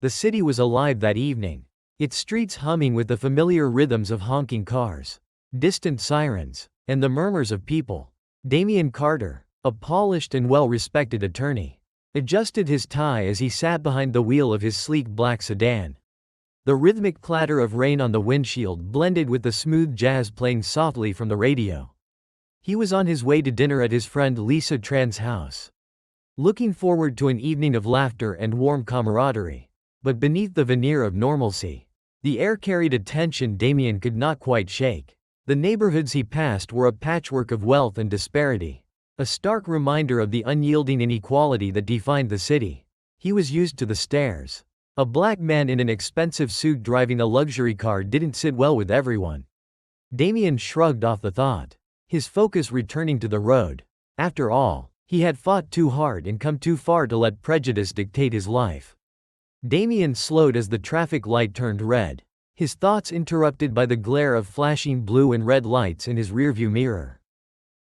The city was alive that evening, its streets humming with the familiar rhythms of honking cars, distant sirens, and the murmurs of people. Damian Carter, a polished and well-respected attorney, adjusted his tie as he sat behind the wheel of his sleek black sedan. The rhythmic clatter of rain on the windshield blended with the smooth jazz playing softly from the radio. He was on his way to dinner at his friend Lisa Tran's house, looking forward to an evening of laughter and warm camaraderie. But beneath the veneer of normalcy, the air carried a tension Damian could not quite shake. The neighborhoods he passed were a patchwork of wealth and disparity, a stark reminder of the unyielding inequality that defined the city. He was used to the stares. A black man in an expensive suit driving a luxury car didn't sit well with everyone. Damian shrugged off the thought, his focus returning to the road. After all, he had fought too hard and come too far to let prejudice dictate his life. Damian slowed as the traffic light turned red, his thoughts interrupted by the glare of flashing blue and red lights in his rearview mirror.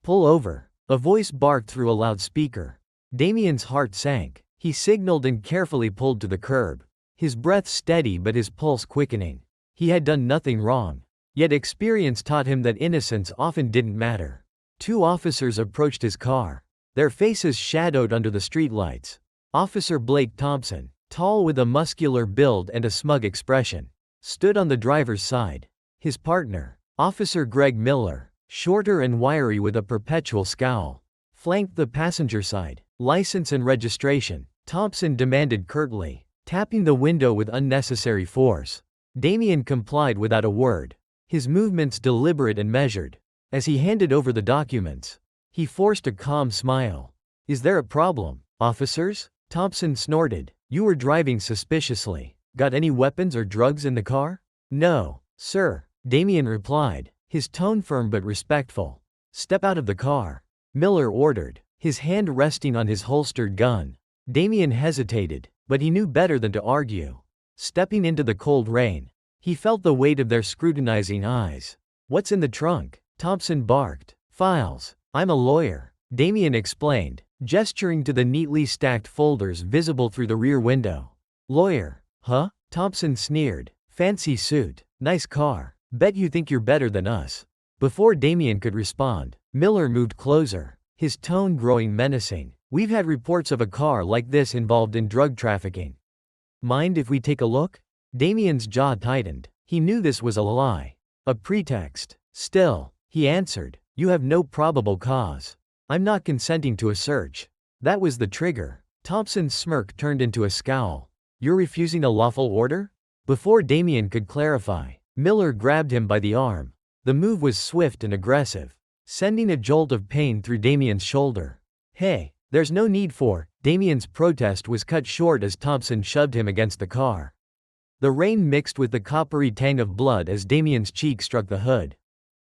"Pull over," a voice barked through a loudspeaker. Damian's heart sank. He signaled and carefully pulled to the curb, his breath steady but his pulse quickening. He had done nothing wrong, yet experience taught him that innocence often didn't matter. Two officers approached his car, their faces shadowed under the streetlights. Officer Blake Thompson, tall with a muscular build and a smug expression, stood on the driver's side. His partner, Officer Greg Miller, shorter and wiry with a perpetual scowl, flanked the passenger side. "License and registration," Thompson demanded curtly, tapping the window with unnecessary force. Damian complied without a word, his movements deliberate and measured. As he handed over the documents, he forced a calm smile. "Is there a problem, officers?" Thompson snorted. "You were driving suspiciously. Got any weapons or drugs in the car?" "No, sir," Damian replied, his tone firm but respectful. "Step out of the car," Miller ordered, his hand resting on his holstered gun. Damian hesitated, but he knew better than to argue. Stepping into the cold rain, he felt the weight of their scrutinizing eyes. "What's in the trunk?" Thompson barked. "Files. I'm a lawyer," Damian explained, gesturing to the neatly stacked folders visible through the rear window. "Lawyer, huh?" Thompson sneered. "Fancy suit, nice car. Bet you think you're better than us." Before Damian could respond, Miller moved closer, his tone growing menacing. "We've had reports of a car like this involved in drug trafficking. Mind if we take a look?" Damian's jaw tightened. He knew this was a lie, a pretext. "Still," he answered, "you have no probable cause. I'm not consenting to a search." That was the trigger. Thompson's smirk turned into a scowl. "You're refusing a lawful order?" Before Damian could clarify, Miller grabbed him by the arm. The move was swift and aggressive, sending a jolt of pain through Damian's shoulder. "Hey, there's no need for," Damian's protest was cut short as Thompson shoved him against the car. The rain mixed with the coppery tang of blood as Damian's cheek struck the hood.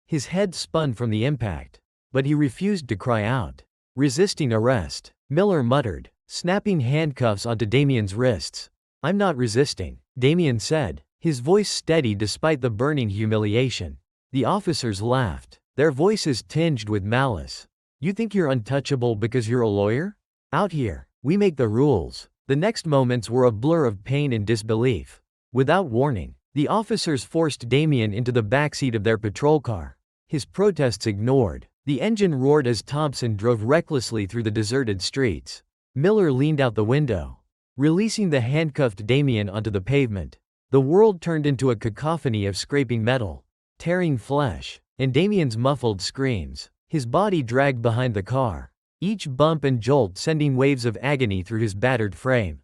His head spun from the impact, but he refused to cry out. "Resisting arrest," Miller muttered, snapping handcuffs onto Damian's wrists. "I'm not resisting," Damian said, his voice steady despite the burning humiliation. The officers laughed, their voices tinged with malice. "You think you're untouchable because you're a lawyer? Out here, we make the rules." The next moments were a blur of pain and disbelief. Without warning, the officers forced Damian into the backseat of their patrol car. His protests ignored, the engine roared as Thompson drove recklessly through the deserted streets. Miller leaned out the window, releasing the handcuffed Damian onto the pavement. The world turned into a cacophony of scraping metal, tearing flesh, and Damian's muffled screams. His body dragged behind the car, each bump and jolt sending waves of agony through his battered frame.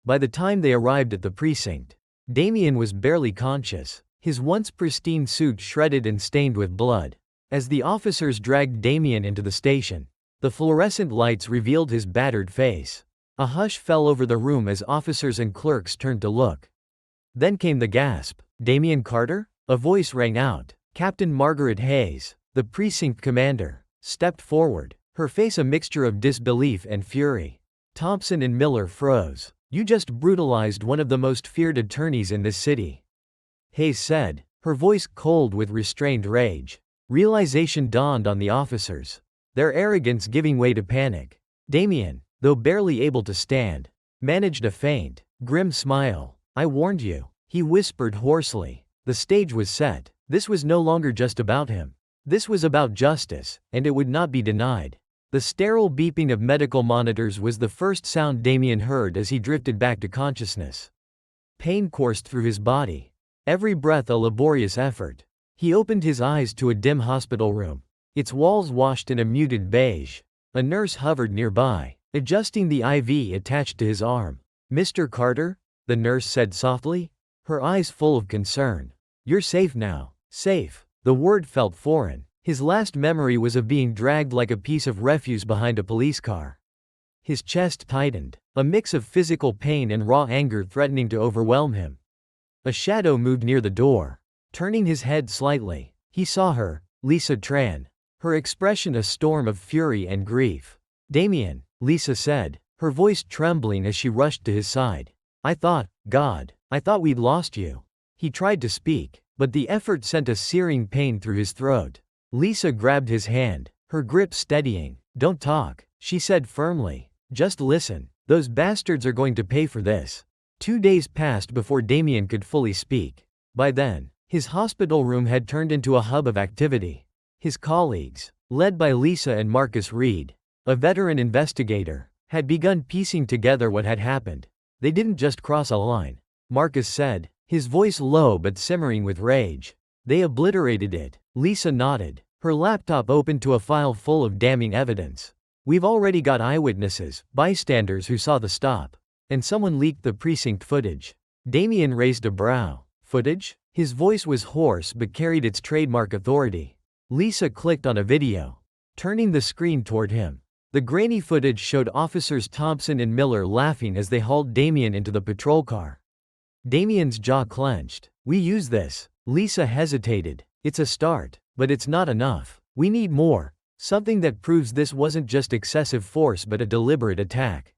By the time they arrived at the precinct, Damian was barely conscious, his once pristine suit shredded and stained with blood. As the officers dragged Damian into the station, the fluorescent lights revealed his battered face. A hush fell over the room as officers and clerks turned to look. Then came the gasp. "Damian Carter?" A voice rang out. Captain Margaret Hayes, the precinct commander, stepped forward, her face a mixture of disbelief and fury. Thompson and Miller froze. "You just brutalized one of the most feared attorneys in this city," Hayes said, her voice cold with restrained rage. Realization dawned on the officers, their arrogance giving way to panic. Damian, though barely able to stand, managed a feint, Grim smile. I warned you. He whispered hoarsely. The stage was set. This was no longer just about him. This was about justice, and it would not be denied. The sterile beeping of medical monitors was the first sound Damien heard as he drifted back to consciousness. Pain coursed through his body. Every breath a laborious effort. He opened his eyes to a dim hospital room. Its walls washed in a muted beige. A nurse hovered nearby, adjusting the IV attached to his arm. Mr. Carter? The nurse said softly, her eyes full of concern. You're safe now. Safe. The word felt foreign. His last memory was of being dragged like a piece of refuse behind a police car. His chest tightened, a mix of physical pain and raw anger threatening to overwhelm him. A shadow moved near the door. Turning his head slightly, he saw her, Lisa Tran. Her expression a storm of fury and grief. Damien, Lisa said, her voice trembling as she rushed to his side. God, I thought we'd lost you. He tried to speak, but the effort sent a searing pain through his throat. Lisa grabbed his hand, her grip steadying. Don't talk, she said firmly. Just listen. Those bastards are going to pay for this. 2 days passed before Damien could fully speak. By then, his hospital room had turned into a hub of activity. His colleagues, led by Lisa and Marcus Reed, a veteran investigator, had begun piecing together what had happened. They didn't just cross a line, Marcus said, his voice low but simmering with rage. They obliterated it. Lisa nodded, her laptop open to a file full of damning evidence. We've already got eyewitnesses, bystanders who saw the stop. And someone leaked the precinct footage. Damien raised a brow. Footage? His voice was hoarse but carried its trademark authority. Lisa clicked on a video, turning the screen toward him. The grainy footage showed officers Thompson and Miller laughing as they hauled Damien into the patrol car. Damien's jaw clenched. We use this. Lisa hesitated. It's a start, but it's not enough. We need more. Something that proves this wasn't just excessive force but a deliberate attack.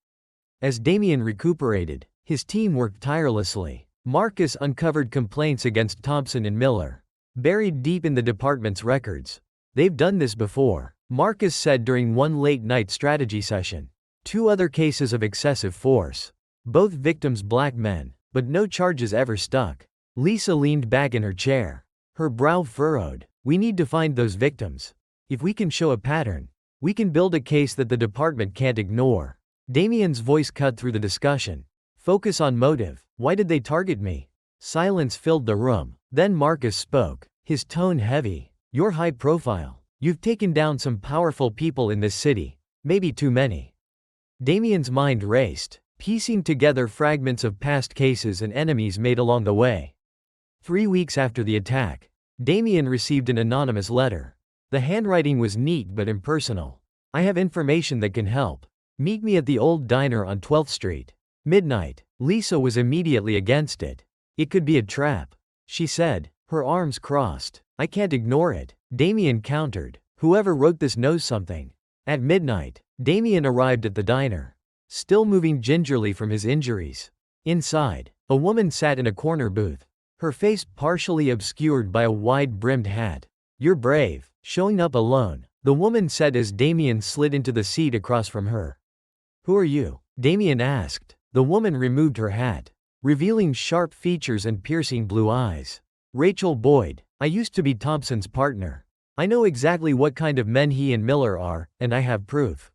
As Damien recuperated, his team worked tirelessly. Marcus uncovered complaints against Thompson and Miller, buried deep in the department's records. They've done this before, Marcus said during one late-night strategy session. 2 other cases of excessive force. Both victims black men, but no charges ever stuck. Lisa leaned back in her chair, her brow furrowed. We need to find those victims. If we can show a pattern, we can build a case that the department can't ignore. Damien's voice cut through the discussion. Focus on motive. Why did they target me? Silence filled the room. Then Marcus spoke, his tone heavy. You're high profile. You've taken down some powerful people in this city, maybe too many. Damien's mind raced, piecing together fragments of past cases and enemies made along the way. 3 weeks after the attack, Damien received an anonymous letter. The handwriting was neat but impersonal. I have information that can help. Meet me at the old diner on 12th Street. Midnight. Lisa was immediately against it. It could be a trap, she said, her arms crossed. I can't ignore it. Damien countered. Whoever wrote this knows something. At midnight, Damien arrived at the diner, still moving gingerly from his injuries. Inside, a woman sat in a corner booth, her face partially obscured by a wide-brimmed hat. You're brave, showing up alone, the woman said as Damien slid into the seat across from her. Who are you? Damien asked. The woman removed her hat, revealing sharp features and piercing blue eyes. Rachel Boyd. I used to be Thompson's partner. I know exactly what kind of men he and Miller are, and I have proof.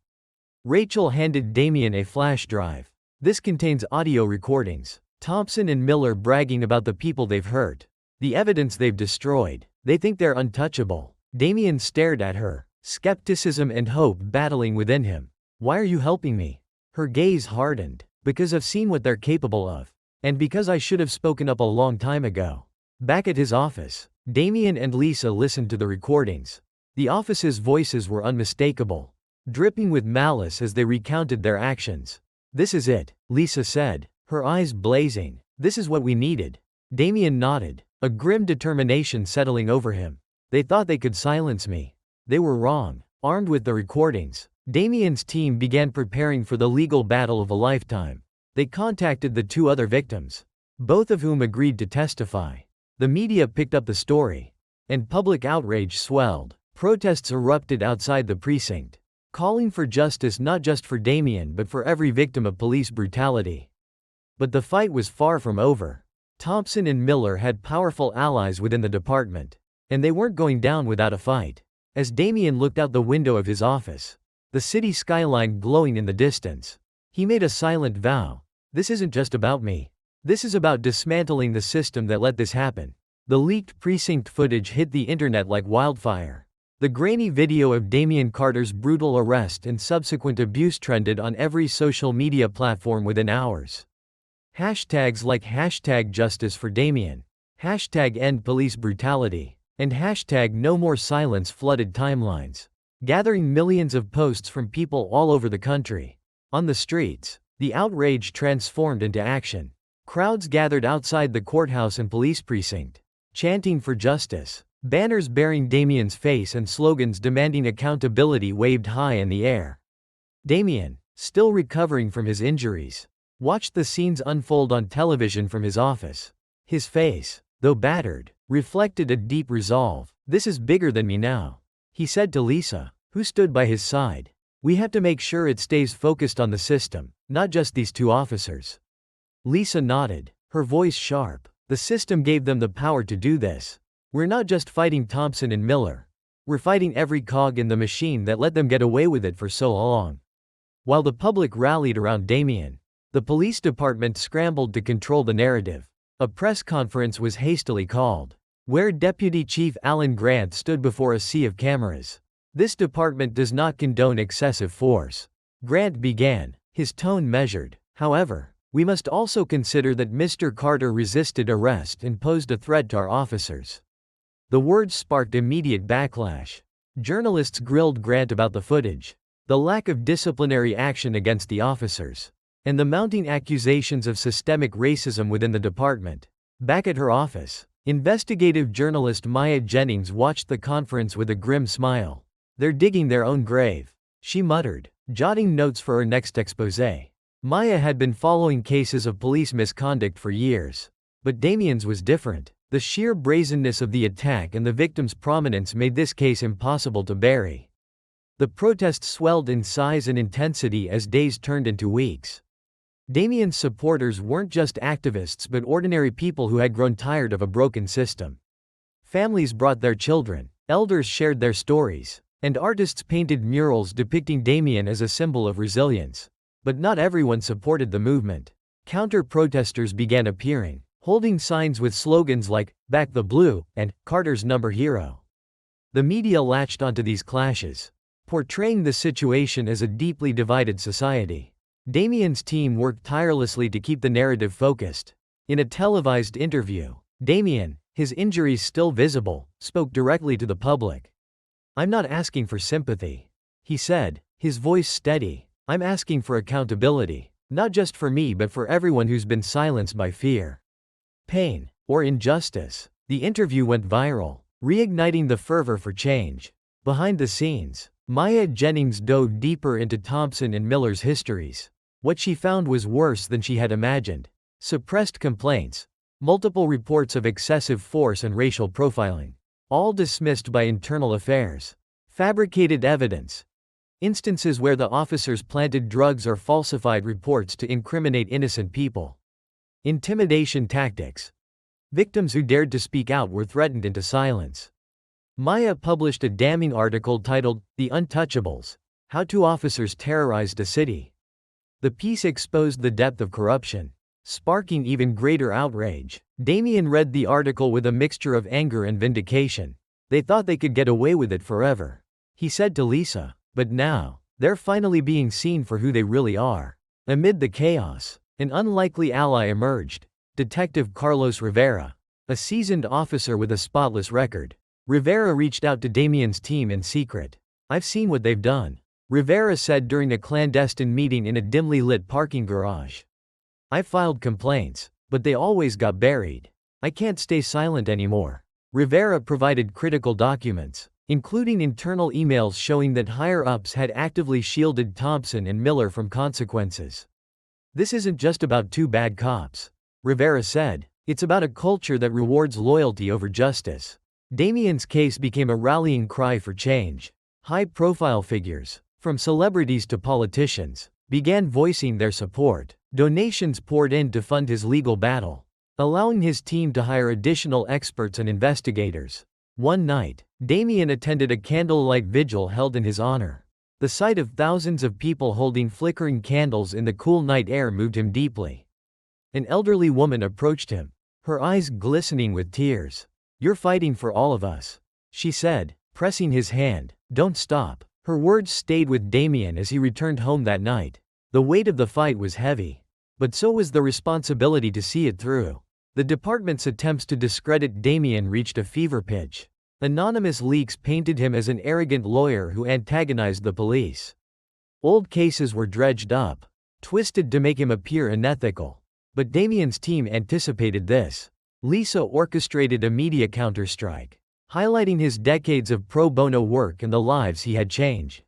Rachel handed Damien a flash drive. This contains audio recordings. Thompson and Miller bragging about the people they've hurt, the evidence they've destroyed. They think they're untouchable. Damien stared at her, skepticism and hope battling within him. Why are you helping me? Her gaze hardened. Because I've seen what they're capable of. And because I should have spoken up a long time ago. Back at his office, Damien and Lisa listened to the recordings. The office's voices were unmistakable, dripping with malice as they recounted their actions. This is it, Lisa said, her eyes blazing. This is what we needed. Damien nodded, a grim determination settling over him. They thought they could silence me. They were wrong. Armed with the recordings, Damien's team began preparing for the legal battle of a lifetime. They contacted the 2 other victims, both of whom agreed to testify. The media picked up the story, and public outrage swelled. Protests erupted outside the precinct, calling for justice not just for Damien but for every victim of police brutality. But the fight was far from over. Thompson and Miller had powerful allies within the department, and they weren't going down without a fight. As Damien looked out the window of his office, the city skyline glowing in the distance, he made a silent vow. This isn't just about me. This is about dismantling the system that let this happen. The leaked precinct footage hit the internet like wildfire. The grainy video of Damien Carter's brutal arrest and subsequent abuse trended on every social media platform within hours. Hashtags like #Justice for Damien, #End Police Brutality, and #No More Silence flooded timelines, gathering millions of posts from people all over the country. On the streets, the outrage transformed into action. Crowds gathered outside the courthouse and police precinct, chanting for justice. Banners bearing Damien's face and slogans demanding accountability waved high in the air. Damien, still recovering from his injuries, watched the scenes unfold on television from his office. His face, though battered, reflected a deep resolve. "This is bigger than me now," he said to Lisa, who stood by his side. "We have to make sure it stays focused on the system, not just these two officers." Lisa nodded, her voice sharp. "The system gave them the power to do this. We're not just fighting Thompson and Miller. We're fighting every cog in the machine that let them get away with it for so long." While the public rallied around Damien, the police department scrambled to control the narrative. A press conference was hastily called, where Deputy Chief Alan Grant stood before a sea of cameras. "This department does not condone excessive force," Grant began, his tone measured. "However, we must also consider that Mr. Carter resisted arrest and posed a threat to our officers." The words sparked immediate backlash. Journalists grilled Grant about the footage, the lack of disciplinary action against the officers, and the mounting accusations of systemic racism within the department. Back at her office, investigative journalist Maya Jennings watched the conference with a grim smile. "They're digging their own grave," she muttered, jotting notes for her next exposé. Maya had been following cases of police misconduct for years. But Damien's was different. The sheer brazenness of the attack and the victim's prominence made this case impossible to bury. The protests swelled in size and intensity as days turned into weeks. Damien's supporters weren't just activists but ordinary people who had grown tired of a broken system. Families brought their children, elders shared their stories, and artists painted murals depicting Damien as a symbol of resilience. But not everyone supported the movement. Counter-protesters began appearing, holding signs with slogans like, "Back the Blue," and "Carter's Number Hero." The media latched onto these clashes, portraying the situation as a deeply divided society. Damien's team worked tirelessly to keep the narrative focused. In a televised interview, Damien, his injuries still visible, spoke directly to the public. "I'm not asking for sympathy," he said, his voice steady. "I'm asking for accountability, not just for me but for everyone who's been silenced by fear, pain, or injustice." The interview went viral, reigniting the fervor for change. Behind the scenes, Maya Jennings dove deeper into Thompson and Miller's histories. What she found was worse than she had imagined. Suppressed complaints, multiple reports of excessive force and racial profiling, all dismissed by internal affairs. Fabricated evidence, instances where the officers planted drugs or falsified reports to incriminate innocent people. Intimidation tactics. Victims who dared to speak out were threatened into silence. Maya published a damning article titled, "The Untouchables: How Two Officers Terrorized a City." The piece exposed the depth of corruption, sparking even greater outrage. Damien read the article with a mixture of anger and vindication. "They thought they could get away with it forever," he said to Lisa, "but now, they're finally being seen for who they really are." Amid the chaos, an unlikely ally emerged. Detective Carlos Rivera, a seasoned officer with a spotless record. Rivera reached out to Damien's team in secret. "I've seen what they've done," Rivera said during a clandestine meeting in a dimly lit parking garage. "I've filed complaints, but they always got buried. I can't stay silent anymore." Rivera provided critical documents, including internal emails showing that higher-ups had actively shielded Thompson and Miller from consequences. "This isn't just about two bad cops," Rivera said. "It's about a culture that rewards loyalty over justice." Damien's case became a rallying cry for change. High-profile figures, from celebrities to politicians, began voicing their support. Donations poured in to fund his legal battle, allowing his team to hire additional experts and investigators. One night, Damien attended a candlelight vigil held in his honor. The sight of thousands of people holding flickering candles in the cool night air moved him deeply. An elderly woman approached him, her eyes glistening with tears. "You're fighting for all of us," she said, pressing his hand. "Don't stop." Her words stayed with Damien as he returned home that night. The weight of the fight was heavy, but so was the responsibility to see it through. The department's attempts to discredit Damien reached a fever pitch. Anonymous leaks painted him as an arrogant lawyer who antagonized the police. Old cases were dredged up, twisted to make him appear unethical. But Damien's team anticipated this. Lisa orchestrated a media counterstrike, highlighting his decades of pro bono work and the lives he had changed.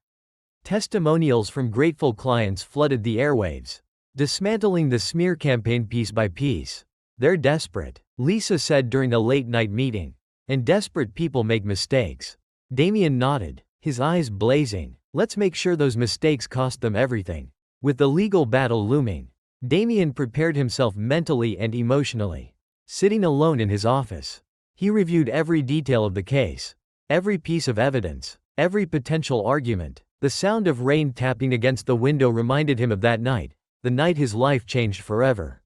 Testimonials from grateful clients flooded the airwaves, dismantling the smear campaign piece by piece. "They're desperate," Lisa said during a late-night meeting. "And desperate people make mistakes." Damien nodded, his eyes blazing. "Let's make sure those mistakes cost them everything." With the legal battle looming, Damien prepared himself mentally and emotionally. Sitting alone in his office, he reviewed every detail of the case, every piece of evidence, every potential argument. The sound of rain tapping against the window reminded him of that night, the night his life changed forever.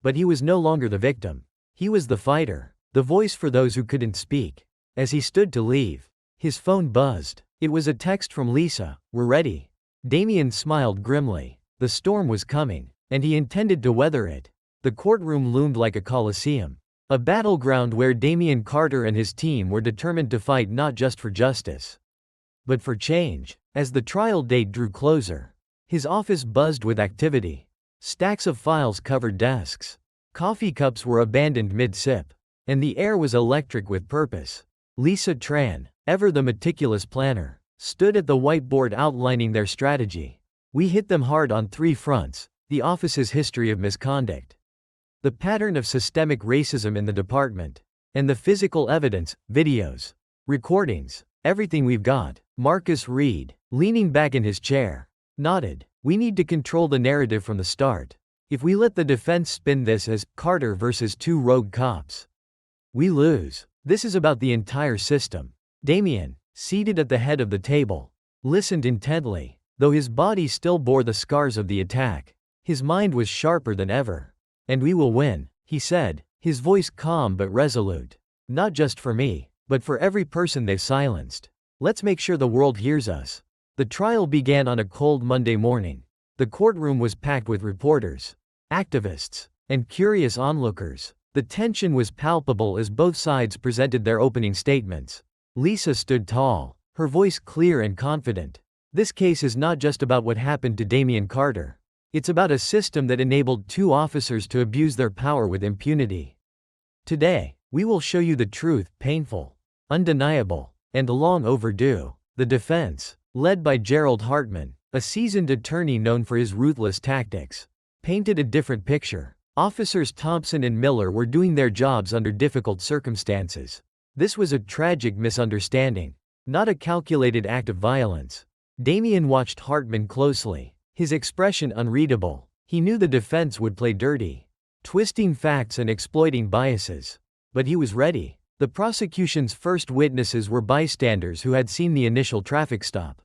But he was no longer the victim. He was the fighter, the voice for those who couldn't speak. As he stood to leave, his phone buzzed. It was a text from Lisa. "We're ready." Damien smiled grimly. The storm was coming, and he intended to weather it. The courtroom loomed like a coliseum, a battleground where Damien Carter and his team were determined to fight not just for justice, but for change. As the trial date drew closer, his office buzzed with activity. Stacks of files covered desks. Coffee cups were abandoned mid-sip, and the air was electric with purpose. Lisa Tran, ever the meticulous planner, stood at the whiteboard outlining their strategy. "We hit them hard on 3 fronts: the office's history of misconduct, the pattern of systemic racism in the department, and the physical evidence, videos, recordings, everything we've got." Marcus Reed, leaning back in his chair, nodded. "We need to control the narrative from the start. If we let the defense spin this as Carter versus 2 rogue cops, we lose. This is about the entire system." Damien, seated at the head of the table, listened intently. Though his body still bore the scars of the attack, his mind was sharper than ever. "And we will win," he said, his voice calm but resolute. "Not just for me, but for every person they've silenced. Let's make sure the world hears us." The trial began on a cold Monday morning. The courtroom was packed with reporters, activists, and curious onlookers. The tension was palpable as both sides presented their opening statements. Lisa stood tall, her voice clear and confident. "This case is not just about what happened to Damien Carter. It's about a system that enabled 2 officers to abuse their power with impunity. Today, we will show you the truth, painful, undeniable, and long overdue." The defense, led by Gerald Hartman, a seasoned attorney known for his ruthless tactics, painted a different picture. Officers Thompson and Miller were doing their jobs under difficult circumstances. This was a tragic misunderstanding, not a calculated act of violence. Damien watched Hartman closely, his expression unreadable. He knew the defense would play dirty, twisting facts and exploiting biases. But he was ready. The prosecution's first witnesses were bystanders who had seen the initial traffic stop.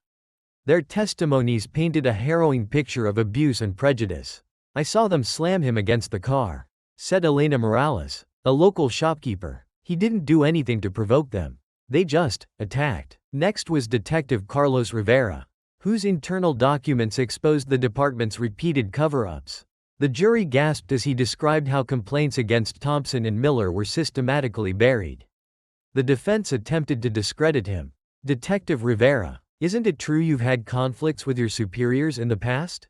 Their testimonies painted a harrowing picture of abuse and prejudice. "I saw them slam him against the car," said Elena Morales, a local shopkeeper. "He didn't do anything to provoke them. They just attacked." Next was Detective Carlos Rivera, whose internal documents exposed the department's repeated cover-ups. The jury gasped as he described how complaints against Thompson and Miller were systematically buried. The defense attempted to discredit him. "Detective Rivera, isn't it true you've had conflicts with your superiors in the past?"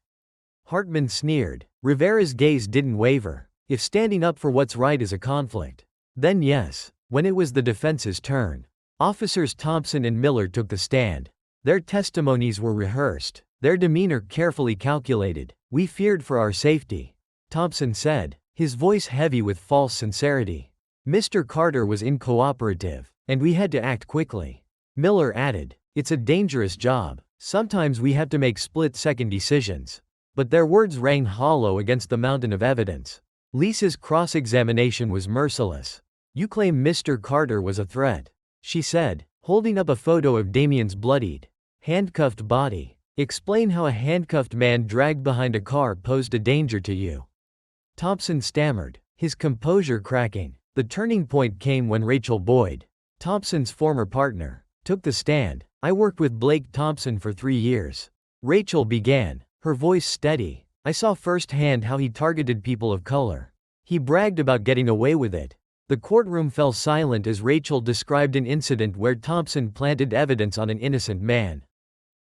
Hartman sneered. Rivera's gaze didn't waver. "If standing up for what's right is a conflict, then yes." When it was the defense's turn, officers Thompson and Miller took the stand. Their testimonies were rehearsed, their demeanor carefully calculated. "We feared for our safety," Thompson said, his voice heavy with false sincerity. "Mr. Carter was uncooperative, and we had to act quickly." Miller added, "It's a dangerous job. Sometimes we have to make split-second decisions." But their words rang hollow against the mountain of evidence. Lisa's cross-examination was merciless. "You claim Mr. Carter was a threat," she said, holding up a photo of Damien's bloodied, handcuffed body. "Explain how a handcuffed man dragged behind a car posed a danger to you." Thompson stammered, his composure cracking. The turning point came when Rachel Boyd, Thompson's former partner, took the stand. "I worked with Blake Thompson for 3 years," Rachel began, her voice steady. "I saw firsthand how he targeted people of color. He bragged about getting away with it." The courtroom fell silent as Rachel described an incident where Thompson planted evidence on an innocent man.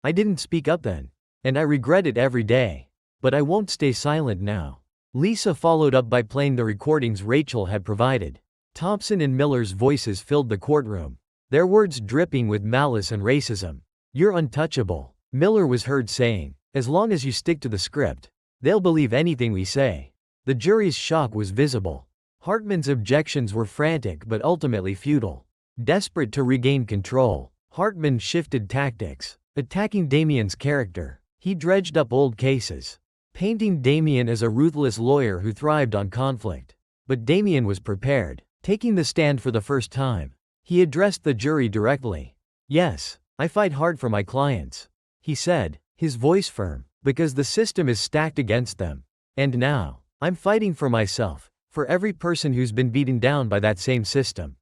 "I didn't speak up then. And I regret it every day. But I won't stay silent now." Lisa followed up by playing the recordings Rachel had provided. Thompson and Miller's voices filled the courtroom, their words dripping with malice and racism. "You're untouchable," Miller was heard saying. "As long as you stick to the script, they'll believe anything we say." The jury's shock was visible. Hartman's objections were frantic but ultimately futile. Desperate to regain control, Hartman shifted tactics, attacking Damien's character. He dredged up old cases, painting Damien as a ruthless lawyer who thrived on conflict. But Damien was prepared. Taking the stand for the first time, he addressed the jury directly. "Yes, I fight hard for my clients," he said, his voice firm, "because the system is stacked against them. And now, I'm fighting for myself, for every person who's been beaten down by that same system.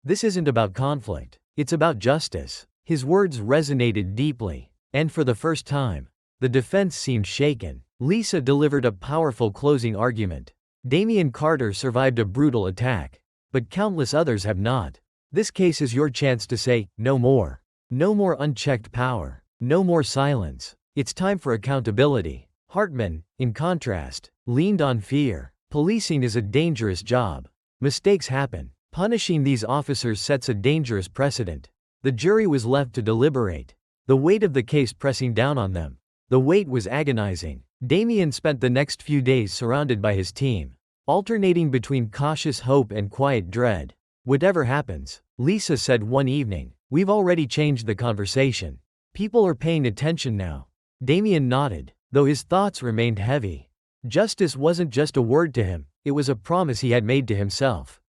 This isn't about conflict, it's about justice." His words resonated deeply, and for the first time, the defense seemed shaken. Lisa delivered a powerful closing argument. "Damien Carter survived a brutal attack, but countless others have not. This case is your chance to say, no more. No more unchecked power. No more silence. It's time for accountability." Hartman, in contrast, leaned on fear. "Policing is a dangerous job. Mistakes happen. Punishing these officers sets a dangerous precedent." The jury was left to deliberate, the weight of the case pressing down on them. The weight was agonizing. Damien spent the next few days surrounded by his team, alternating between cautious hope and quiet dread. "Whatever happens," Lisa said one evening, "we've already changed the conversation. People are paying attention now." Damien nodded, though his thoughts remained heavy. Justice wasn't just a word to him, it was a promise he had made to himself,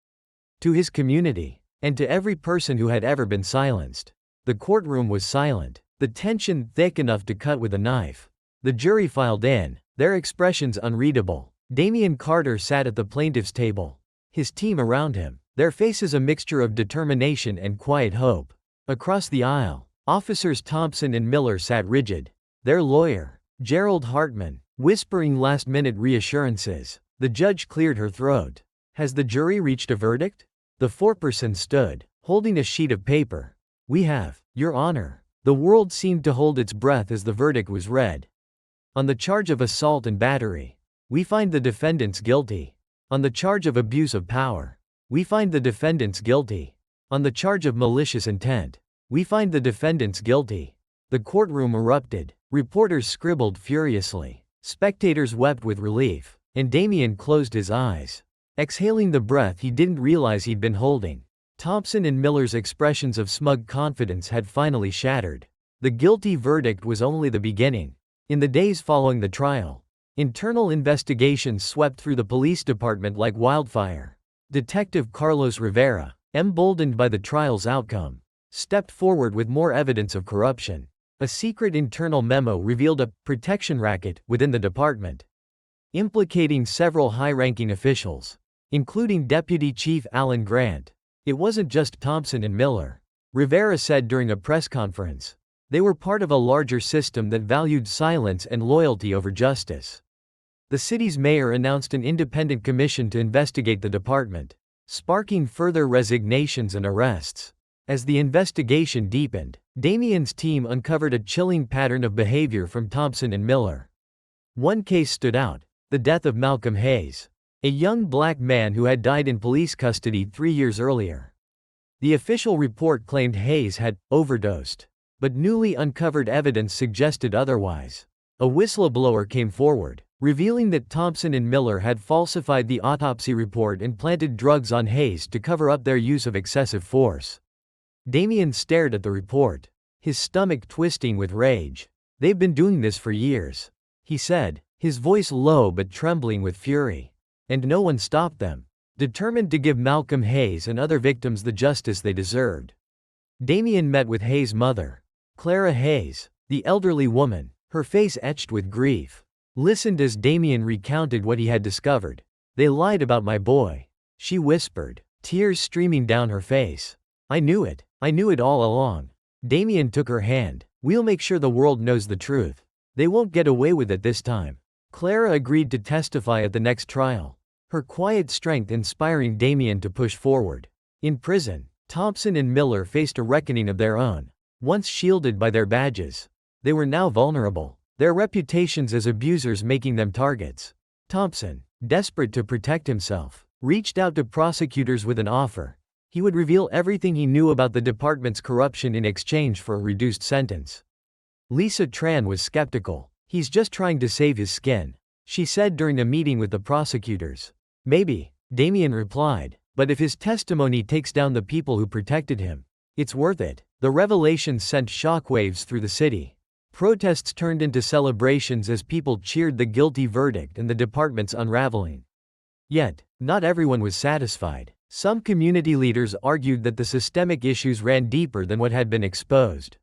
to his community, and to every person who had ever been silenced. The courtroom was silent, the tension thick enough to cut with a knife. The jury filed in, their expressions unreadable. Damien Carter sat at the plaintiff's table, his team around him, their faces a mixture of determination and quiet hope. Across the aisle, officers Thompson and Miller sat rigid, their lawyer, Gerald Hartman, whispering last-minute reassurances. The judge cleared her throat. "Has the jury reached a verdict?" The foreperson stood, holding a sheet of paper. "We have, Your Honor." The world seemed to hold its breath as the verdict was read. "On the charge of assault and battery, we find the defendants guilty. On the charge of abuse of power, we find the defendants guilty. On the charge of malicious intent, we find the defendants guilty." The courtroom erupted. Reporters scribbled furiously. Spectators wept with relief, and Damien closed his eyes, exhaling the breath he didn't realize he'd been holding. Thompson and Miller's expressions of smug confidence had finally shattered. The guilty verdict was only the beginning. In the days following the trial, internal investigations swept through the police department like wildfire. Detective Carlos Rivera, emboldened by the trial's outcome, stepped forward with more evidence of corruption. A secret internal memo revealed a protection racket within the department, implicating several high-ranking officials, including Deputy Chief Alan Grant. It wasn't just Thompson and Miller, Rivera said during a press conference. They were part of a larger system that valued silence and loyalty over justice. The city's mayor announced an independent commission to investigate the department, sparking further resignations and arrests. As the investigation deepened, Damien's team uncovered a chilling pattern of behavior from Thompson and Miller. One case stood out: the death of Malcolm Hayes, a young black man who had died in police custody 3 years earlier. The official report claimed Hayes had overdosed, but newly uncovered evidence suggested otherwise. A whistleblower came forward, revealing that Thompson and Miller had falsified the autopsy report and planted drugs on Hayes to cover up their use of excessive force. Damien stared at the report, his stomach twisting with rage. "They've been doing this for years," he said, his voice low but trembling with fury. And no one stopped them, determined to give Malcolm Hayes and other victims the justice they deserved. Damien met with Hayes' mother, Clara Hayes, the elderly woman, her face etched with grief. Listened as Damien recounted what he had discovered. "They lied about my boy," she whispered, tears streaming down her face. I knew it all along." Damien took her hand. "We'll make sure the world knows the truth. They won't get away with it this time." Clara agreed to testify at the next trial, her quiet strength inspiring Damien to push forward. In prison, Thompson and Miller faced a reckoning of their own. Once shielded by their badges, they were now vulnerable, their reputations as abusers making them targets. Thompson, desperate to protect himself, reached out to prosecutors with an offer. He would reveal everything he knew about the department's corruption in exchange for a reduced sentence. Lisa Tran was skeptical. "He's just trying to save his skin," she said during a meeting with the prosecutors. "Maybe," Damien replied, "but if his testimony takes down the people who protected him, it's worth it." The revelations sent shockwaves through the city. Protests turned into celebrations as people cheered the guilty verdict and the department's unraveling. Yet, not everyone was satisfied. Some community leaders argued that the systemic issues ran deeper than what had been exposed.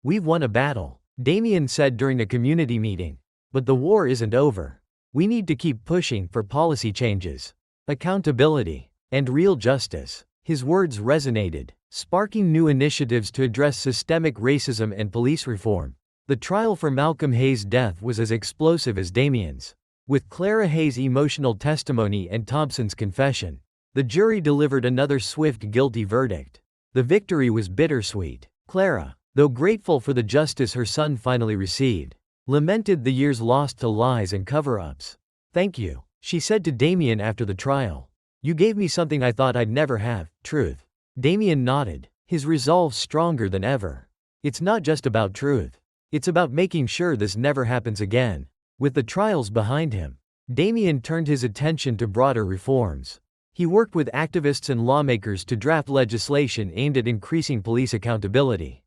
"We've won a battle," Damien said during a community meeting. "But the war isn't over. We need to keep pushing for policy changes, accountability, and real justice." His words resonated, sparking new initiatives to address systemic racism and police reform. The trial for Malcolm Hayes' death was as explosive as Damien's. With Clara Hayes' emotional testimony and Thompson's confession, the jury delivered another swift guilty verdict. The victory was bittersweet. Clara, though grateful for the justice her son finally received, lamented the years lost to lies and cover-ups. "Thank you," she said to Damien after the trial. "You gave me something I thought I'd never have, truth." Damien nodded, his resolve stronger than ever. "It's not just about truth. It's about making sure this never happens again." With the trials behind him, Damien turned his attention to broader reforms. He worked with activists and lawmakers to draft legislation aimed at increasing police accountability,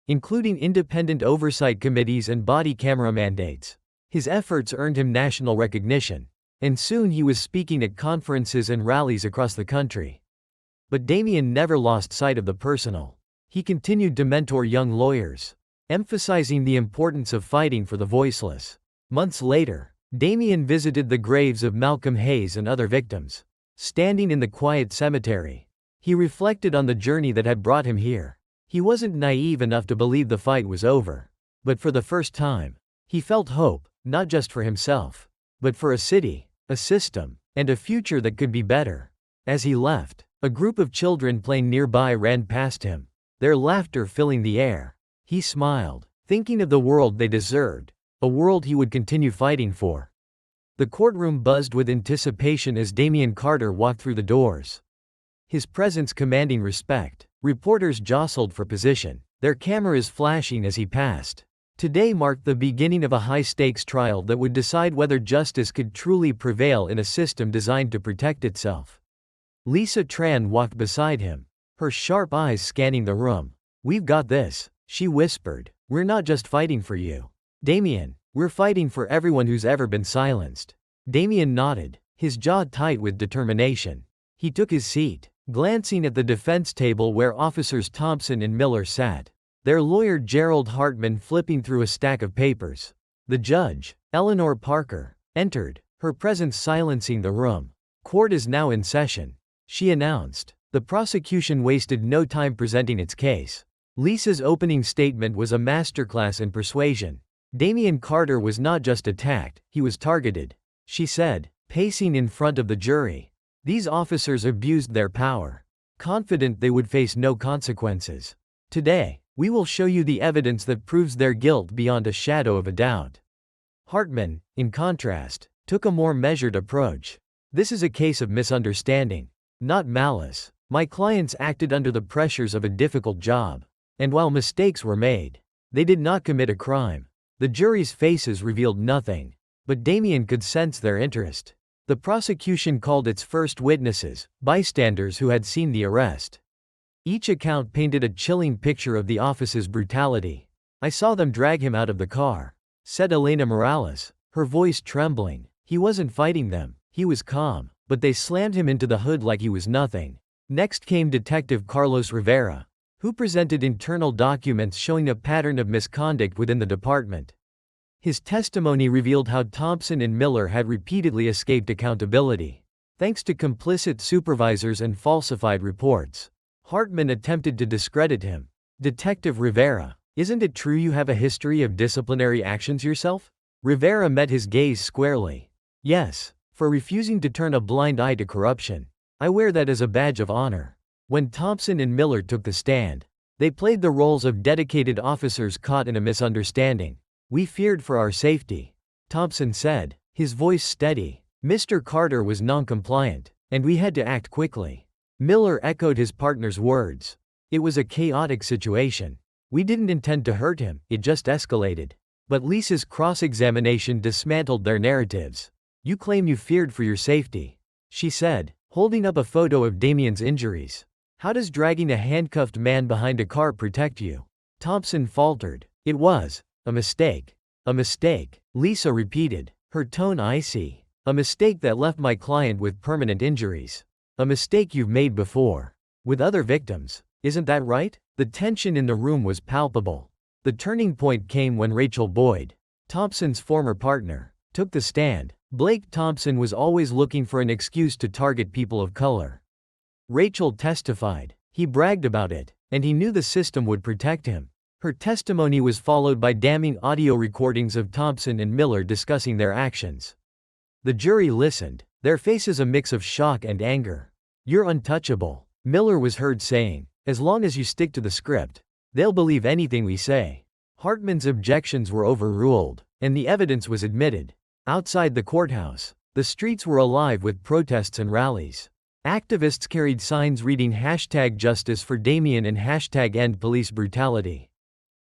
including independent oversight committees and body camera mandates. His efforts earned him national recognition, and soon he was speaking at conferences and rallies across the country. But Damien never lost sight of the personal. He continued to mentor young lawyers, emphasizing the importance of fighting for the voiceless. Months later, Damien visited the graves of Malcolm Hayes and other victims. Standing in the quiet cemetery, he reflected on the journey that had brought him here. He wasn't naive enough to believe the fight was over. But for the first time, he felt hope, not just for himself, but for a city, a system, and a future that could be better. As he left, a group of children playing nearby ran past him, their laughter filling the air. He smiled, thinking of the world they deserved, a world he would continue fighting for. The courtroom buzzed with anticipation as Damien Carter walked through the doors, his presence commanding respect. Reporters jostled for position, their cameras flashing as he passed. Today marked the beginning of a high-stakes trial that would decide whether justice could truly prevail in a system designed to protect itself. Lisa Tran walked beside him, her sharp eyes scanning the room. "We've got this," she whispered. "We're not just fighting for you, Damien. We're fighting for everyone who's ever been silenced." Damien nodded, his jaw tight with determination. He took his seat, glancing at the defense table where officers Thompson and Miller sat, their lawyer Gerald Hartman flipping through a stack of papers. The judge, Eleanor Parker, entered, her presence silencing the room. "Court is now in session," she announced. The prosecution wasted no time presenting its case. Lisa's opening statement was a masterclass in persuasion. Damien Carter was not just attacked, he was targeted, she said, pacing in front of the jury. These officers abused their power, confident they would face no consequences. Today, we will show you the evidence that proves their guilt beyond a shadow of a doubt. Hartman, in contrast, took a more measured approach. This is a case of misunderstanding, not malice. My clients acted under the pressures of a difficult job. And while mistakes were made, they did not commit a crime. The jury's faces revealed nothing, but Damien could sense their interest. The prosecution called its first witnesses, bystanders who had seen the arrest. Each account painted a chilling picture of the officer's brutality. "I saw them drag him out of the car," said Elena Morales, her voice trembling. He wasn't fighting them, he was calm, but they slammed him into the hood like he was nothing. Next came Detective Carlos Rivera, who presented internal documents showing a pattern of misconduct within the department. His testimony revealed how Thompson and Miller had repeatedly escaped accountability, thanks to complicit supervisors and falsified reports. Hartman attempted to discredit him. Detective Rivera, isn't it true you have a history of disciplinary actions yourself? Rivera met his gaze squarely. Yes, for refusing to turn a blind eye to corruption. I wear that as a badge of honor. When Thompson and Miller took the stand, they played the roles of dedicated officers caught in a misunderstanding. We feared for our safety, Thompson said, his voice steady. Mr. Carter was non-compliant, and we had to act quickly. Miller echoed his partner's words. It was a chaotic situation. We didn't intend to hurt him, it just escalated. But Lisa's cross-examination dismantled their narratives. You claim you feared for your safety, she said, holding up a photo of Damien's injuries. How does dragging a handcuffed man behind a car protect you? Thompson faltered. It was a mistake. A mistake, Lisa repeated, her tone icy. A mistake that left my client with permanent injuries. A mistake you've made before. With other victims. Isn't that right? The tension in the room was palpable. The turning point came when Rachel Boyd, Thompson's former partner, took the stand. Blake Thompson was always looking for an excuse to target people of color. Rachel testified. He bragged about it, and he knew the system would protect him. Her testimony was followed by damning audio recordings of Thompson and Miller discussing their actions. The jury listened, their faces a mix of shock and anger. You're untouchable, Miller was heard saying. As long as you stick to the script, they'll believe anything we say. Hartman's objections were overruled, and the evidence was admitted. Outside the courthouse, the streets were alive with protests and rallies. Activists carried signs reading #Justice for Damien and #End Police Brutality.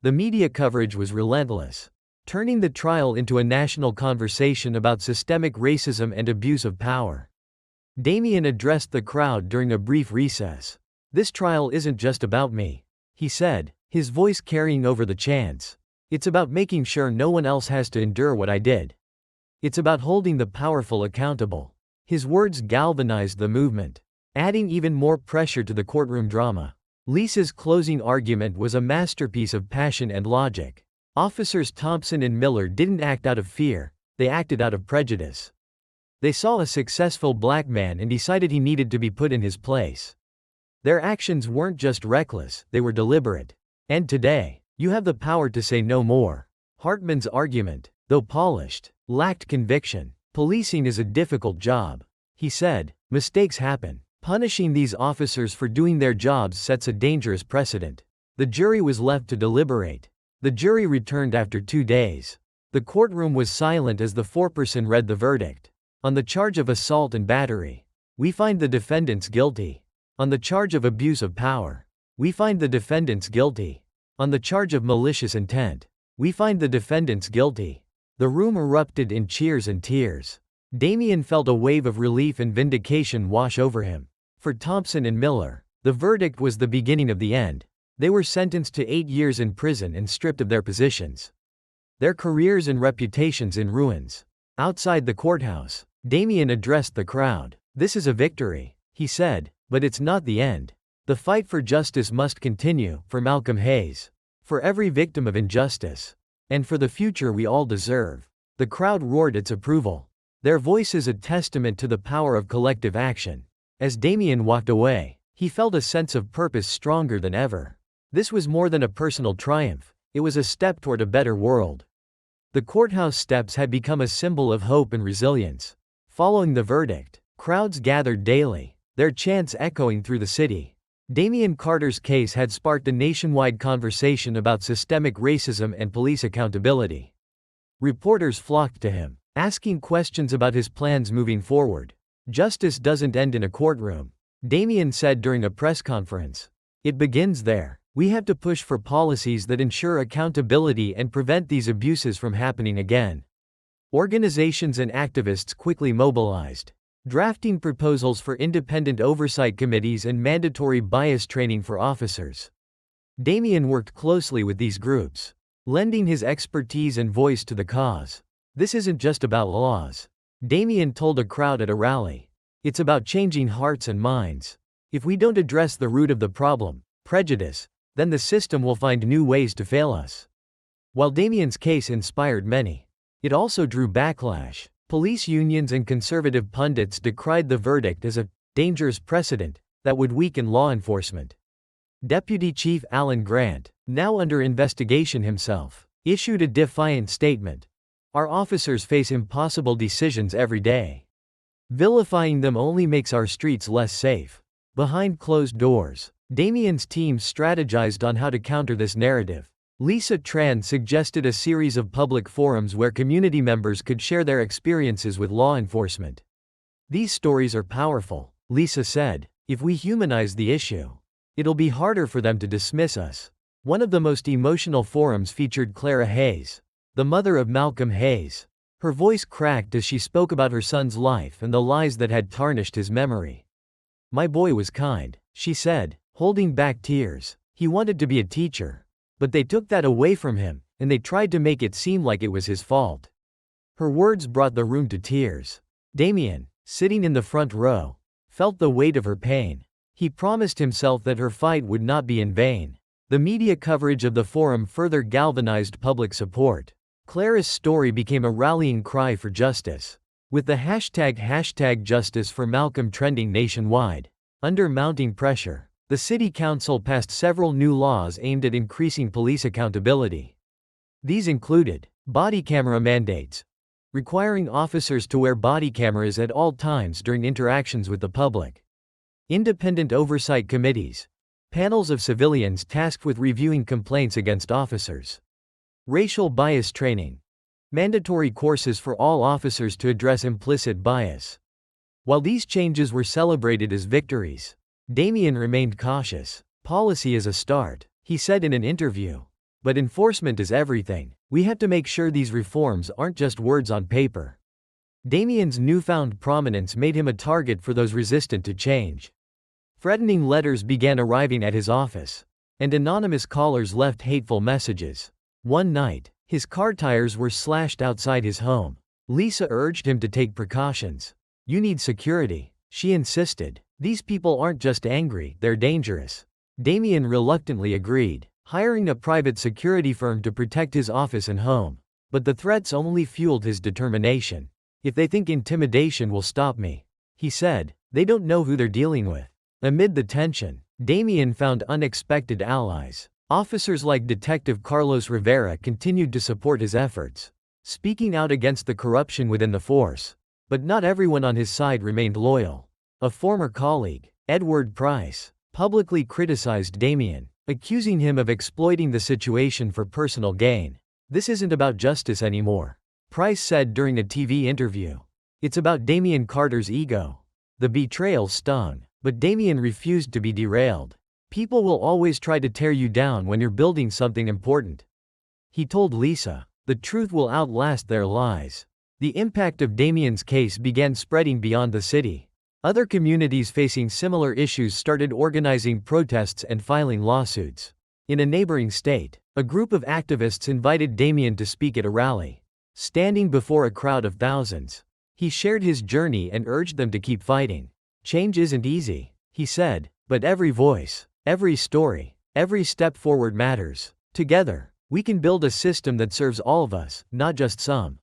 The media coverage was relentless, turning the trial into a national conversation about systemic racism and abuse of power. Damien addressed the crowd during a brief recess. This trial isn't just about me, he said, his voice carrying over the chants. It's about making sure no one else has to endure what I did. It's about holding the powerful accountable. His words galvanized the movement, adding even more pressure to the courtroom drama. Lisa's closing argument was a masterpiece of passion and logic. Officers Thompson and Miller didn't act out of fear, they acted out of prejudice. They saw a successful black man and decided he needed to be put in his place. Their actions weren't just reckless, they were deliberate. And today, you have the power to say no more. Hartman's argument, though polished, lacked conviction. Policing is a difficult job, he said. Mistakes happen. Punishing these officers for doing their jobs sets a dangerous precedent. The jury was left to deliberate. The jury returned after 2 days. The courtroom was silent as the foreperson read the verdict. On the charge of assault and battery, we find the defendants guilty. On the charge of abuse of power, we find the defendants guilty. On the charge of malicious intent, we find the defendants guilty. The room erupted in cheers and tears. Damien felt a wave of relief and vindication wash over him. For Thompson and Miller, the verdict was the beginning of the end. They were sentenced to 8 years in prison and stripped of their positions. Their careers and reputations in ruins. Outside the courthouse, Damien addressed the crowd. This is a victory, he said, but it's not the end. The fight for justice must continue, for Malcolm Hayes, for every victim of injustice, and for the future we all deserve. The crowd roared its approval. Their voices a testament to the power of collective action. As Damien walked away, he felt a sense of purpose stronger than ever. This was more than a personal triumph, it was a step toward a better world. The courthouse steps had become a symbol of hope and resilience. Following the verdict, crowds gathered daily, their chants echoing through the city. Damien Carter's case had sparked a nationwide conversation about systemic racism and police accountability. Reporters flocked to him, asking questions about his plans moving forward. Justice doesn't end in a courtroom, Damien said during a press conference. It begins there. We have to push for policies that ensure accountability and prevent these abuses from happening again. Organizations and activists quickly mobilized, drafting proposals for independent oversight committees and mandatory bias training for officers. Damien worked closely with these groups, lending his expertise and voice to the cause. This isn't just about laws. Damien told a crowd at a rally. It's about changing hearts and minds. If we don't address the root of the problem, prejudice, then the system will find new ways to fail us. While Damien's case inspired many, it also drew backlash. Police unions and conservative pundits decried the verdict as a dangerous precedent that would weaken law enforcement. Deputy Chief Alan Grant, now under investigation himself, issued a defiant statement. Our officers face impossible decisions every day. Vilifying them only makes our streets less safe. Behind closed doors, Damien's team strategized on how to counter this narrative. Lisa Tran suggested a series of public forums where community members could share their experiences with law enforcement. These stories are powerful, Lisa said. If we humanize the issue, it'll be harder for them to dismiss us. One of the most emotional forums featured Clara Hayes, the mother of Malcolm Hayes. Her voice cracked as she spoke about her son's life and the lies that had tarnished his memory. My boy was kind, she said, holding back tears. He wanted to be a teacher. But they took that away from him, and they tried to make it seem like it was his fault. Her words brought the room to tears. Damien, sitting in the front row, felt the weight of her pain. He promised himself that her fight would not be in vain. The media coverage of the forum further galvanized public support. Clara's story became a rallying cry for justice, with the hashtag Justice for Malcolm trending nationwide. Under mounting pressure, the City Council passed several new laws aimed at increasing police accountability. These included body camera mandates, requiring officers to wear body cameras at all times during interactions with the public. Independent oversight committees, panels of civilians tasked with reviewing complaints against officers. Racial bias training, mandatory courses for all officers to address implicit bias. While these changes were celebrated as victories, Damien remained cautious. Policy is a start, he said in an interview. But enforcement is everything. We have to make sure these reforms aren't just words on paper. Damien's newfound prominence made him a target for those resistant to change. Threatening letters began arriving at his office, and anonymous callers left hateful messages. One night, his car tires were slashed outside his home. Lisa urged him to take precautions. You need security, she insisted. These people aren't just angry, they're dangerous. Damien reluctantly agreed, hiring a private security firm to protect his office and home. But the threats only fueled his determination. If they think intimidation will stop me, he said, they don't know who they're dealing with. Amid the tension, Damien found unexpected allies. Officers like Detective Carlos Rivera continued to support his efforts, speaking out against the corruption within the force. But not everyone on his side remained loyal. A former colleague, Edward Price, publicly criticized Damien, accusing him of exploiting the situation for personal gain. This isn't about justice anymore, Price said during a TV interview. It's about Damien Carter's ego. The betrayal stung, but Damien refused to be derailed. People will always try to tear you down when you're building something important, he told Lisa. The truth will outlast their lies. The impact of Damien's case began spreading beyond the city. Other communities facing similar issues started organizing protests and filing lawsuits. In a neighboring state, a group of activists invited Damien to speak at a rally. Standing before a crowd of thousands, he shared his journey and urged them to keep fighting. Change isn't easy, he said, but every voice, every story, every step forward matters. Together, we can build a system that serves all of us, not just some.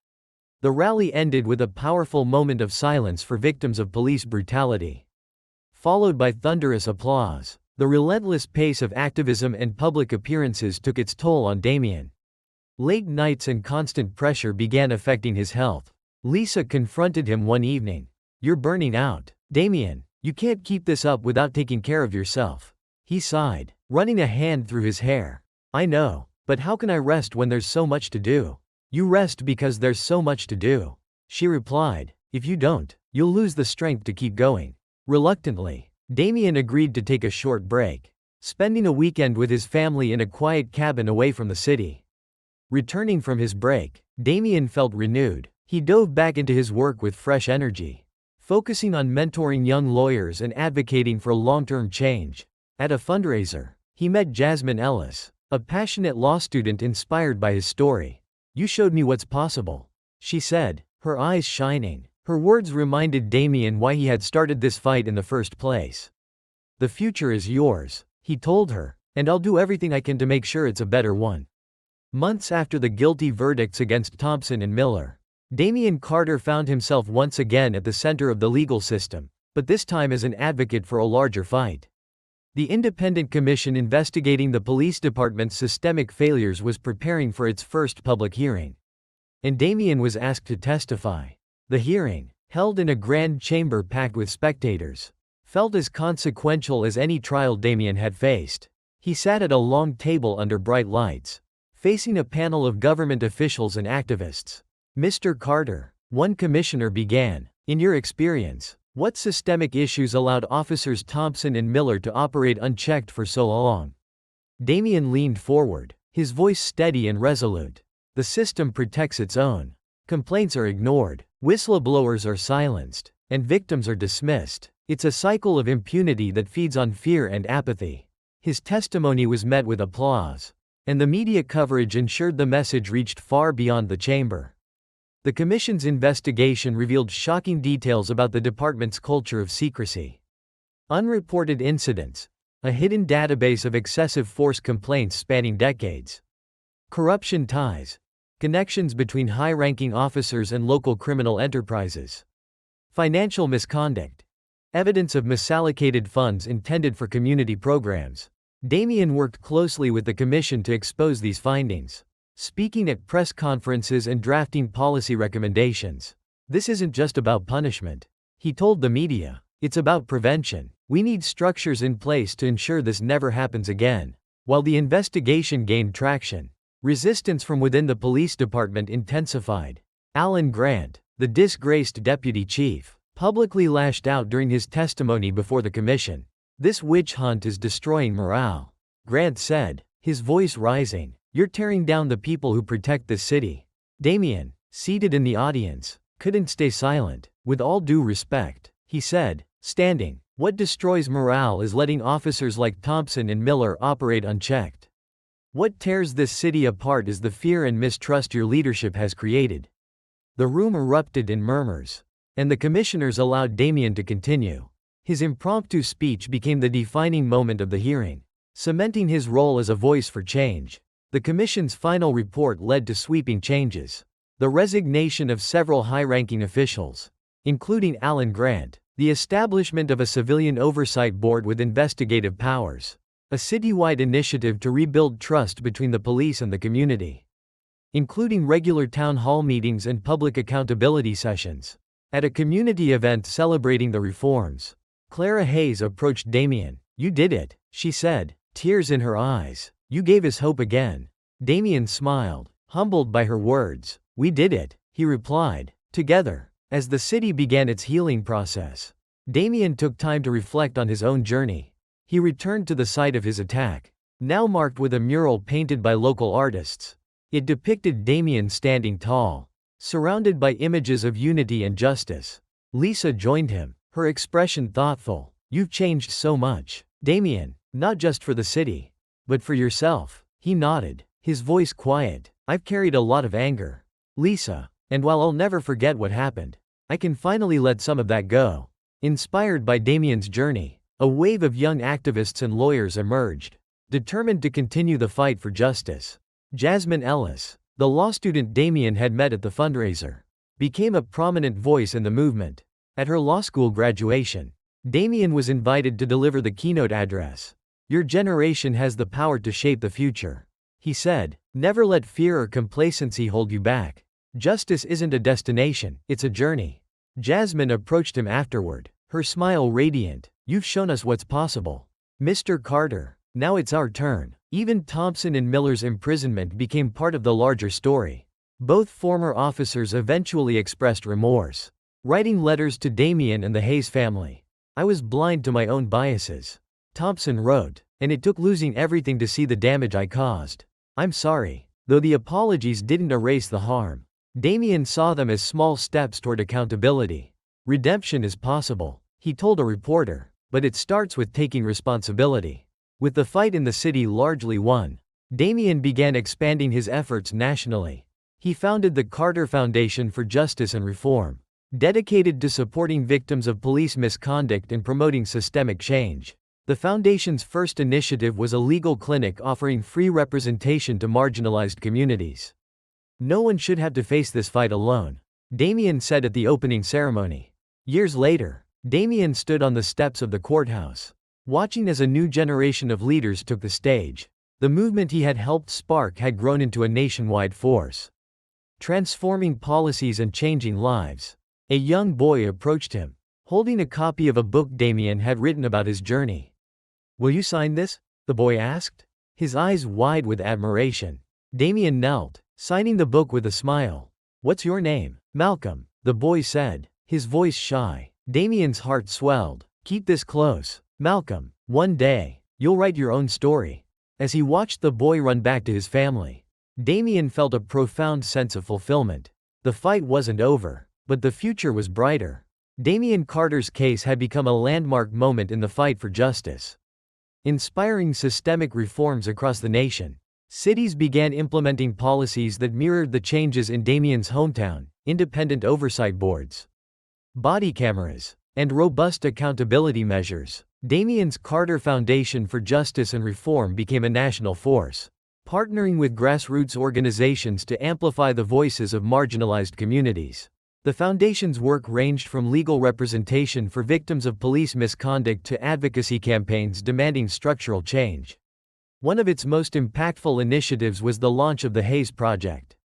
The rally ended with a powerful moment of silence for victims of police brutality, followed by thunderous applause. The relentless pace of activism and public appearances took its toll on Damien. Late nights and constant pressure began affecting his health. Lisa confronted him one evening. You're burning out, Damien. You can't keep this up without taking care of yourself. He sighed, running a hand through his hair. I know, but how can I rest when there's so much to do? You rest because there's so much to do, she replied. If you don't, you'll lose the strength to keep going. Reluctantly, Damien agreed to take a short break, spending a weekend with his family in a quiet cabin away from the city. Returning from his break, Damien felt renewed. He dove back into his work with fresh energy, focusing on mentoring young lawyers and advocating for long-term change. At a fundraiser, he met Jasmine Ellis, a passionate law student inspired by his story. You showed me what's possible. she said, her eyes shining. Her words reminded Damien why he had started this fight in the first place. "The future is yours," he told her, "and I'll do everything I can to make sure it's a better one." Months after the guilty verdicts against Thompson and Miller, Damien Carter found himself once again at the center of the legal system, but this time as an advocate for a larger fight. The independent commission investigating the police department's systemic failures was preparing for its first public hearing. And Damien was asked to testify. The hearing, held in a grand chamber packed with spectators, felt as consequential as any trial Damien had faced. He sat at a long table under bright lights, facing a panel of government officials and activists. "Mr. Carter," one commissioner began, "in your experience, what systemic issues allowed officers Thompson and Miller to operate unchecked for so long?" Damien leaned forward, his voice steady and resolute. "The system protects its own. Complaints are ignored, whistleblowers are silenced, and victims are dismissed. It's a cycle of impunity that feeds on fear and apathy." His testimony was met with applause, and the media coverage ensured the message reached far beyond the chamber. The commission's investigation revealed shocking details about the department's culture of secrecy. Unreported incidents, a hidden database of excessive force complaints spanning decades. Corruption ties, connections between high-ranking officers and local criminal enterprises. Financial misconduct, evidence of misallocated funds intended for community programs. Damien worked closely with the commission to expose these findings, speaking at press conferences and drafting policy recommendations. "This isn't just about punishment," he told the media. "It's about prevention. We need structures in place to ensure this never happens again." While the investigation gained traction, resistance from within the police department intensified. Alan Grant, the disgraced deputy chief, publicly lashed out during his testimony before the commission. "This witch hunt is destroying morale," Grant said, his voice rising. "You're tearing down the people who protect this city." Damien, seated in the audience, couldn't stay silent. "With all due respect," he said, standing, "what destroys morale is letting officers like Thompson and Miller operate unchecked. What tears this city apart is the fear and mistrust your leadership has created." The room erupted in murmurs, and the commissioners allowed Damien to continue. His impromptu speech became the defining moment of the hearing, cementing his role as a voice for change. The commission's final report led to sweeping changes. The resignation of several high-ranking officials, including Alan Grant, the establishment of a civilian oversight board with investigative powers, a citywide initiative to rebuild trust between the police and the community, including regular town hall meetings and public accountability sessions. At a community event celebrating the reforms, Clara Hayes approached Damien. "You did it," she said, tears in her eyes. "You gave us hope again." Damien smiled, humbled by her words. "We did it," he replied, "together." As the city began its healing process, Damien took time to reflect on his own journey. He returned to the site of his attack, now marked with a mural painted by local artists. It depicted Damien standing tall, surrounded by images of unity and justice. Lisa joined him, her expression thoughtful. "You've changed so much, Damien, not just for the city, but for yourself." He nodded, his voice quiet. "I've carried a lot of anger, Lisa, and while I'll never forget what happened, I can finally let some of that go." Inspired by Damien's journey, a wave of young activists and lawyers emerged, determined to continue the fight for justice. Jasmine Ellis, the law student Damien had met at the fundraiser, became a prominent voice in the movement. At her law school graduation, Damien was invited to deliver the keynote address. "Your generation has the power to shape the future," he said. "Never let fear or complacency hold you back. Justice isn't a destination, it's a journey." Jasmine approached him afterward, her smile radiant. "You've shown us what's possible, Mr. Carter. Now it's our turn." Even Thompson and Miller's imprisonment became part of the larger story. Both former officers eventually expressed remorse, writing letters to Damien and the Hayes family. "I was blind to my own biases," Thompson wrote, "and it took losing everything to see the damage I caused. I'm sorry." Though the apologies didn't erase the harm, Damien saw them as small steps toward accountability. "Redemption is possible," he told a reporter, "but it starts with taking responsibility." With the fight in the city largely won, Damien began expanding his efforts nationally. He founded the Carter Foundation for Justice and Reform, dedicated to supporting victims of police misconduct and promoting systemic change. The foundation's first initiative was a legal clinic offering free representation to marginalized communities. "No one should have to face this fight alone," Damien said at the opening ceremony. Years later, Damien stood on the steps of the courthouse, watching as a new generation of leaders took the stage. The movement he had helped spark had grown into a nationwide force, transforming policies and changing lives. A young boy approached him, holding a copy of a book Damien had written about his journey. "Will you sign this?" the boy asked, his eyes wide with admiration. Damien knelt, signing the book with a smile. "What's your name?" "Malcolm," the boy said, his voice shy. Damien's heart swelled. "Keep this close, Malcolm. One day, you'll write your own story." As he watched the boy run back to his family, Damien felt a profound sense of fulfillment. The fight wasn't over, but the future was brighter. Damien Carter's case had become a landmark moment in the fight for justice, inspiring systemic reforms across the nation. Cities began implementing policies that mirrored the changes in Damien's hometown: independent oversight boards, body cameras, and robust accountability measures. Damien's Carter Foundation for Justice and Reform became a national force, partnering with grassroots organizations to amplify the voices of marginalized communities. The foundation's work ranged from legal representation for victims of police misconduct to advocacy campaigns demanding structural change. One of its most impactful initiatives was the launch of the Hayes Project,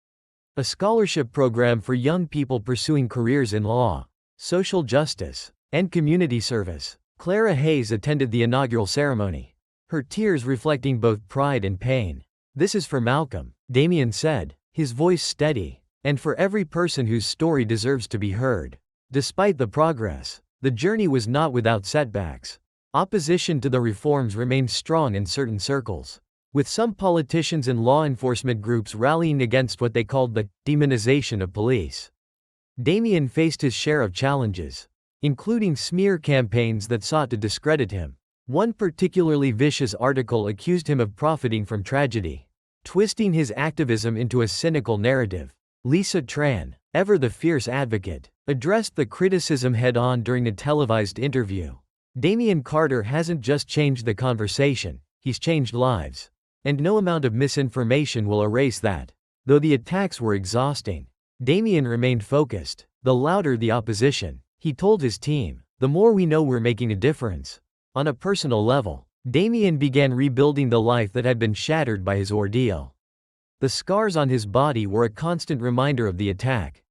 a scholarship program for young people pursuing careers in law, social justice, and community service. Clara Hayes attended the inaugural ceremony, her tears reflecting both pride and pain. "This is for Malcolm," Damien said, his voice steady, "and for every person whose story deserves to be heard." Despite the progress, the journey was not without setbacks. Opposition to the reforms remained strong in certain circles, with some politicians and law enforcement groups rallying against what they called the demonization of police. Damien faced his share of challenges, including smear campaigns that sought to discredit him. One particularly vicious article accused him of profiting from tragedy, twisting his activism into a cynical narrative. Lisa Tran, ever the fierce advocate, addressed the criticism head-on during a televised interview. "Damien Carter hasn't just changed the conversation, he's changed lives. And no amount of misinformation will erase that." Though the attacks were exhausting, Damien remained focused. The louder the opposition, he told his team, the more we know we're making a difference. On a personal level, Damien began rebuilding the life that had been shattered by his ordeal. The scars on his body were a constant reminder of the attack,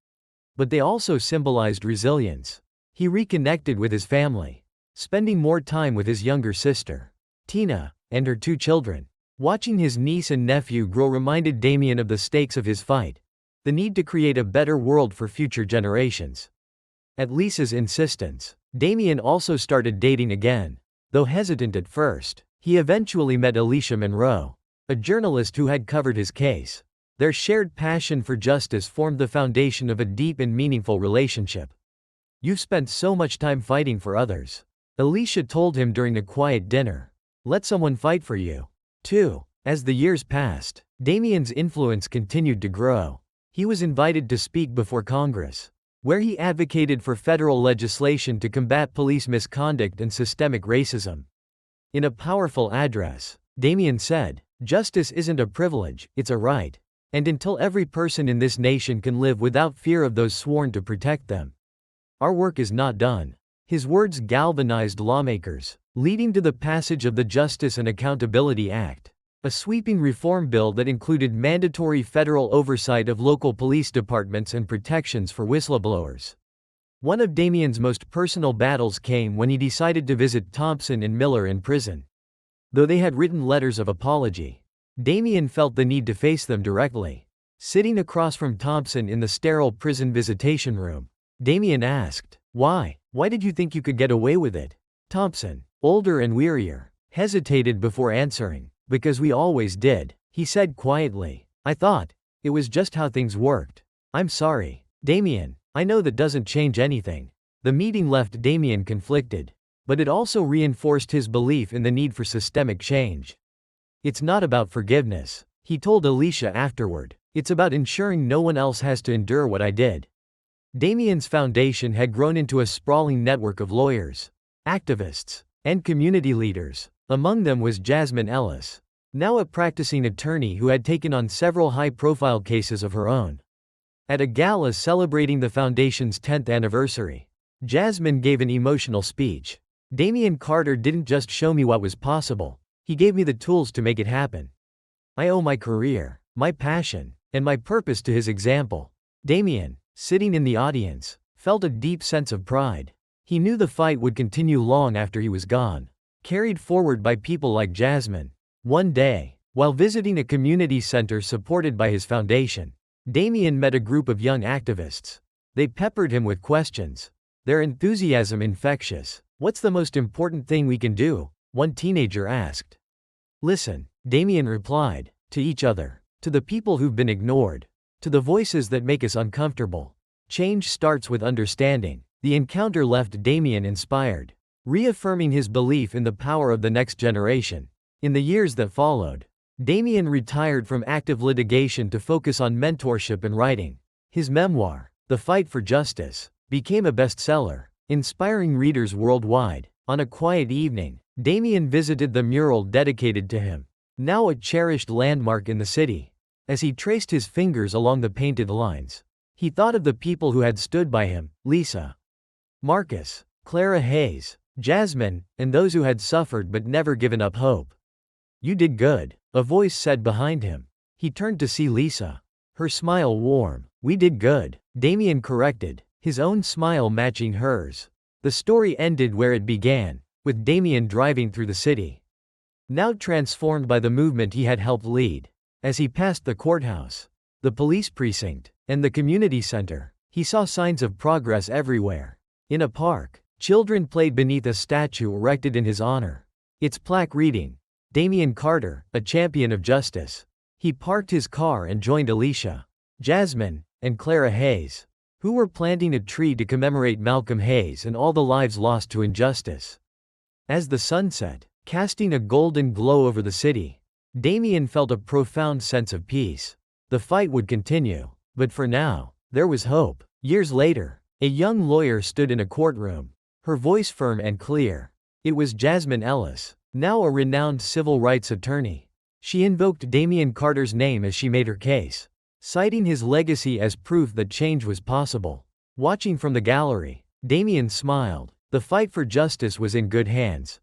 but they also symbolized resilience. He reconnected with his family, spending more time with his younger sister, Tina, and her 2 children. Watching his niece and nephew grow reminded Damien of the stakes of his fight, the need to create a better world for future generations. At Lisa's insistence, Damien also started dating again. Though hesitant at first, he eventually met Alicia Monroe, a journalist who had covered his case. Their shared passion for justice formed the foundation of a deep and meaningful relationship. "You've spent so much time fighting for others," Alicia told him during a quiet dinner. "Let someone fight for you, too." As the years passed, Damien's influence continued to grow. He was invited to speak before Congress, where he advocated for federal legislation to combat police misconduct and systemic racism. In a powerful address, Damien said, "Justice isn't a privilege, it's a right. And until every person in this nation can live without fear of those sworn to protect them, our work is not done." His words galvanized lawmakers, leading to the passage of the Justice and Accountability Act, a sweeping reform bill that included mandatory federal oversight of local police departments and protections for whistleblowers. One of Damien's most personal battles came when he decided to visit Thompson and Miller in prison. Though they had written letters of apology, Damien felt the need to face them directly. Sitting across from Thompson in the sterile prison visitation room, Damien asked, "Why? Why did you think you could get away with it?" Thompson, older and wearier, hesitated before answering. "Because we always did," he said quietly. "I thought it was just how things worked. I'm sorry, Damien, I know that doesn't change anything." The meeting left Damien conflicted, but it also reinforced his belief in the need for systemic change. It's not about forgiveness, He told Alicia afterward, "It's about ensuring no one else has to endure what I did." Damien's foundation had grown into a sprawling network of lawyers, activists, and community leaders. Among them was Jasmine Ellis, now a practicing attorney who had taken on several high-profile cases of her own. At a gala celebrating the foundation's 10th anniversary, Jasmine gave an emotional speech. "Damien Carter didn't just show me what was possible, he gave me the tools to make it happen. I owe my career, my passion, and my purpose to his example." Damien, sitting in the audience, felt a deep sense of pride. He knew the fight would continue long after he was gone, carried forward by people like Jasmine. One day, while visiting a community center supported by his foundation, Damien met a group of young activists. They peppered him with questions, their enthusiasm infectious. "What's the most important thing we can do?" one teenager asked. "Listen," Damien replied, "to each other, to the people who've been ignored, to the voices that make us uncomfortable. Change starts with understanding." The encounter left Damien inspired, reaffirming his belief in the power of the next generation. In the years that followed, Damien retired from active litigation to focus on mentorship and writing. His memoir, The Fight for Justice, became a bestseller, inspiring readers worldwide. On a quiet evening, Damien visited the mural dedicated to him, now a cherished landmark in the city. As he traced his fingers along the painted lines, he thought of the people who had stood by him: Lisa, Marcus, Clara Hayes, Jasmine, and those who had suffered but never given up hope. "You did good," a voice said behind him. He turned to see Lisa, her smile warm. "We did good," Damien corrected, his own smile matching hers. The story ended where it began, with Damien driving through the city, now transformed by the movement he had helped lead. As he passed the courthouse, the police precinct, and the community center, he saw signs of progress everywhere. In a park, children played beneath a statue erected in his honor, its plaque reading, "Damien Carter, a champion of justice." He parked his car and joined Alicia, Jasmine, and Clara Hayes, who were planting a tree to commemorate Malcolm Hayes and all the lives lost to injustice. As the sun set, casting a golden glow over the city, Damien felt a profound sense of peace. The fight would continue, but for now, there was hope. Years later, a young lawyer stood in a courtroom, her voice firm and clear. It was Jasmine Ellis, now a renowned civil rights attorney. She invoked Damien Carter's name as she made her case, citing his legacy as proof that change was possible. Watching from the gallery, Damien smiled. The fight for justice was in good hands.